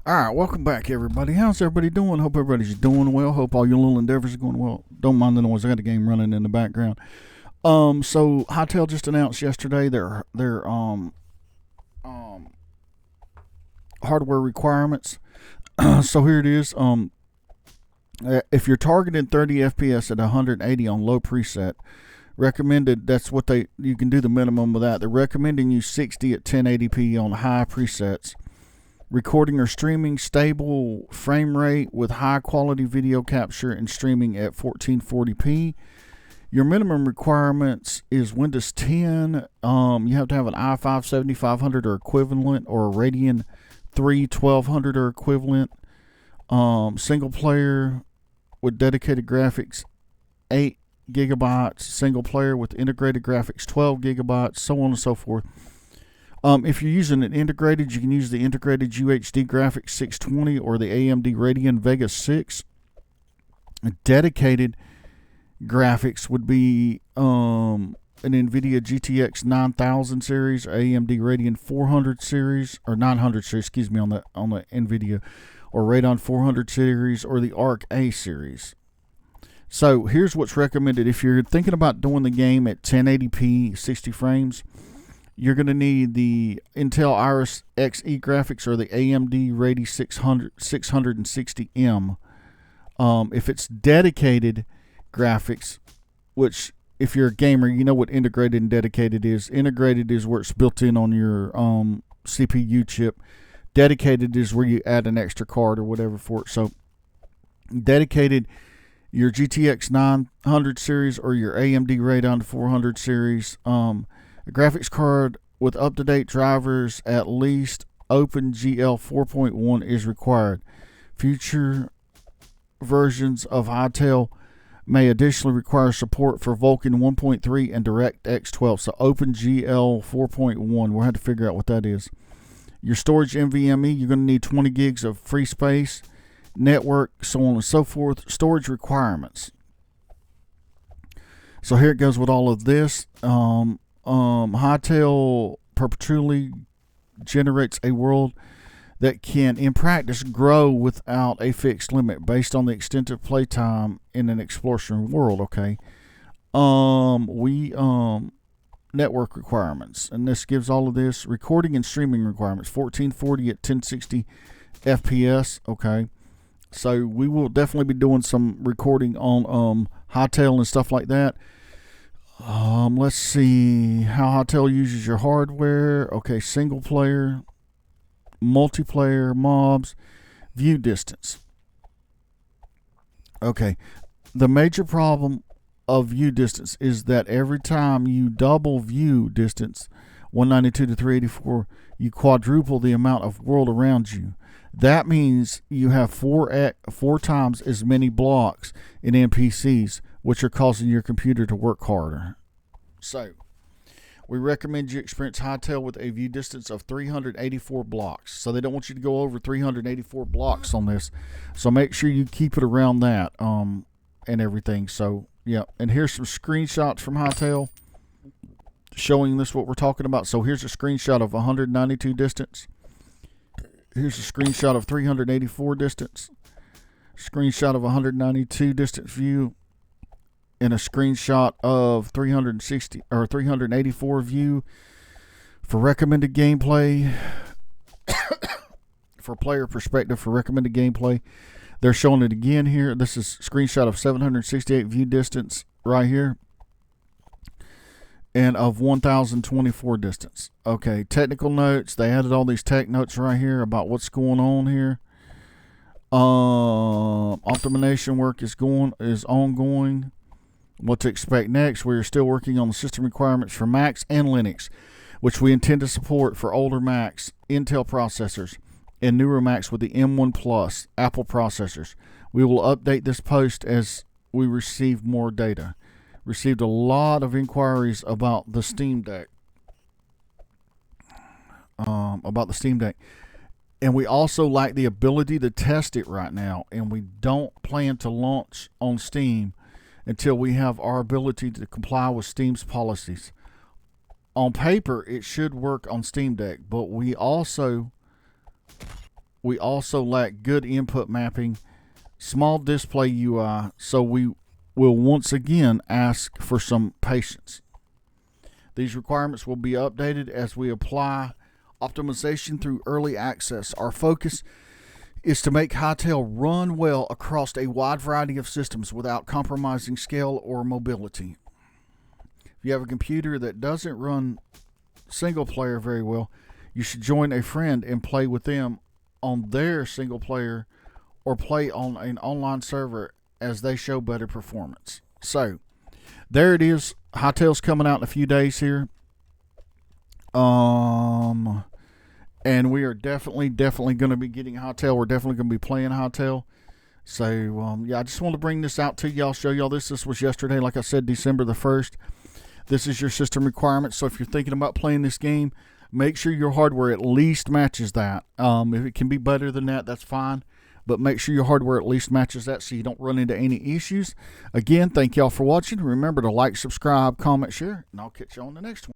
All right, welcome back, everybody. How's everybody doing? Hope everybody's doing well. Hope all your little endeavors are going well. Don't mind the noise. I got the game running in the background. So Hytale just announced yesterday their hardware requirements. So here it is. If you're targeting 30 FPS at 180 on low preset, recommended. That's what you can do the minimum of that. They're recommending you 60 at 1080p on high presets. Recording or streaming stable frame rate with high quality video capture and streaming at 1440p. Your minimum requirements is Windows 10. You have to have an i5 7500 or equivalent, or a Radeon 3 1200 or equivalent. Single player with dedicated graphics, 8 gigabytes. Single player with integrated graphics, 12 gigabytes, so on and so forth. If you're using an integrated, you can use the integrated UHD graphics 620 or the AMD Radeon Vega 6. Dedicated graphics would be an NVIDIA GTX 9000 series, AMD Radeon 400 series, or 900 series, excuse me, on the NVIDIA, or Radeon 400 series, or the Arc A series. So here's what's recommended. If you're thinking about doing the game at 1080p, 60 frames, you're going to need the Intel Iris Xe graphics or the AMD Radeon 660M. If it's dedicated graphics, which if you're a gamer, you know what integrated and dedicated is. Integrated is where it's built in on your CPU chip. Dedicated is where you add an extra card or whatever for it. So dedicated, your GTX 900 series or your AMD Radeon 400 series. A graphics card with up-to-date drivers, at least OpenGL 4.1 is required. Future versions of Hytale may additionally require support for Vulkan 1.3 and DirectX 12. So OpenGL 4.1, we'll have to figure out what that is. Your storage NVMe, you're going to need 20 gigs of free space, network, so on and so forth. Storage requirements. So here it goes with all of this. Hytale perpetually generates a world that can, in practice, grow without a fixed limit based on the extensive playtime in an exploration world. Okay, network requirements, and this gives all of this recording and streaming requirements: 1440 at 1060 FPS. Okay, so we will definitely be doing some recording on Hytale and stuff like that. Let's see how Hytale uses your hardware. Okay, single player, multiplayer, mobs, view distance. Okay, the major problem of view distance is that every time you double view distance, 192 to 384, you quadruple the amount of world around you. That means you have four times as many blocks in NPCs, which are causing your computer to work harder. So, we recommend you experience Hytale with a view distance of 384 blocks. So they don't want you to go over 384 blocks on this. So make sure you keep it around that and everything. So, yeah. And here's some screenshots from Hytale showing this what we're talking about. So here's a screenshot of 192 distance. Here's a screenshot of 384 distance. Screenshot of 192 distance view. And a screenshot of 360 or 384 view for recommended gameplay. For player perspective, for recommended gameplay, they're showing it again here. This is a screenshot of 768 view distance right here, and of 1024 distance. Okay, technical notes. They added all these tech notes right here about what's going on here. Optimization work is ongoing. What to expect next. We are still working on the system requirements for Macs and Linux, which we intend to support for older Macs, Intel processors, and newer Macs with the M1 Plus Apple processors. We will update this post as we receive more data. Received a lot of inquiries about the Steam Deck. And we also lack the ability to test it right now, and we don't plan to launch on Steam until we have our ability to comply with Steam's policies. On paper, it should work on Steam Deck, but we also We also lack good input mapping, small display UI, so we will once again ask for some patience. These requirements will be updated as we apply optimization through early access. Our focus is to make Hytale run well across a wide variety of systems without compromising scale or mobility. If you have a computer that doesn't run single player very well, you should join a friend and play with them on their single player or play on an online server as they show better performance. So there it is. Hytale's coming out in a few days here. And we are definitely going to be getting Hytale. We're definitely going to be playing Hytale. So, yeah, I just want to bring this out to y'all, show y'all this. This was yesterday, like I said, December the 1st. This is your system requirement. So if you're thinking about playing this game, make sure your hardware at least matches that. If it can be better than that, that's fine. But make sure your hardware at least matches that so you don't run into any issues. Again, thank y'all for watching. Remember to like, subscribe, comment, share, and I'll catch you on the next one.